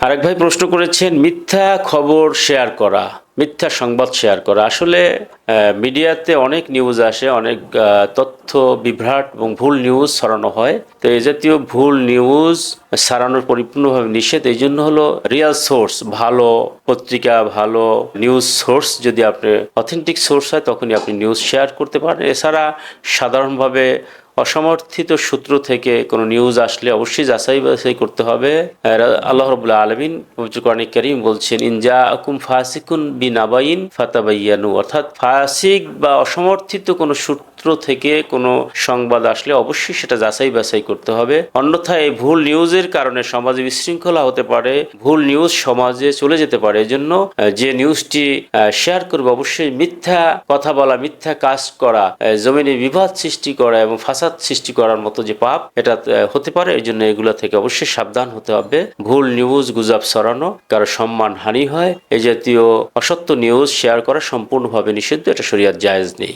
আরেক ভাই প্রশ্ন করেছেন মিথ্যা খবর শেয়ার করা, মিথ্যা সংবাদ শেয়ার করা। আসলে মিডিয়াতে অনেক নিউজ আসে, অনেক তথ্য বিভ্রাট এবং ভুল নিউজ ছড়ানো হয়। তো এই জাতীয় ভুল নিউজ ছড়ানোর পরিপূর্ণভাবে নিষেধ। এই জন্য হলো রিয়েল সোর্স, ভালো পত্রিকা, ভালো নিউজ সোর্স যদি আপনি অথেন্টিক সোর্স হয় তখনই আপনি নিউজ শেয়ার করতে পারেন। এছাড়া সাধারণভাবে অসমর্থিত সূত্র থেকে কোনো নিউজ আসলে অবশ্যই যাচাই বাছাই করতে হবে। আল্লাহ রাব্বুল আলামিন পবিত্র কোরআনে কারীম বলছেন, ইনজা আকুম ফাসিকুন বিনাবাইন ফাতাবাইয়ানু, অর্থাৎ ফাসিক বা অসমর্থিত কোনো সূত্র থেকে কোনো সংবাদ আসলে অবশ্যই সেটা যাচাই বাছাই করতে হবে। অন্যথায় এই ভুল নিউজের কারণে সমাজে বিশৃঙ্খলা হতে পারে, ভুল নিউজ সমাজে চলে যেতে পারে। এজন্য যে নিউজটি শেয়ার করবে অবশ্যই মিথ্যা কথা বলা, মিথ্যা কাজ করা, জমিনে বিবাদ সৃষ্টি করা এবং ফাসাদ সৃষ্টি করার মতো যে পাপ, এটা হতে পারে। এই জন্য এগুলো থেকে অবশ্যই সাবধান হতে হবে। ভুল নিউজ, গুজব ছড়ানো, কারো সম্মান হানি হয়, এই জাতীয় অসত্য নিউজ শেয়ার করা সম্পূর্ণভাবে নিষিদ্ধ। এটা শরিয়াত জায়েজ নেই।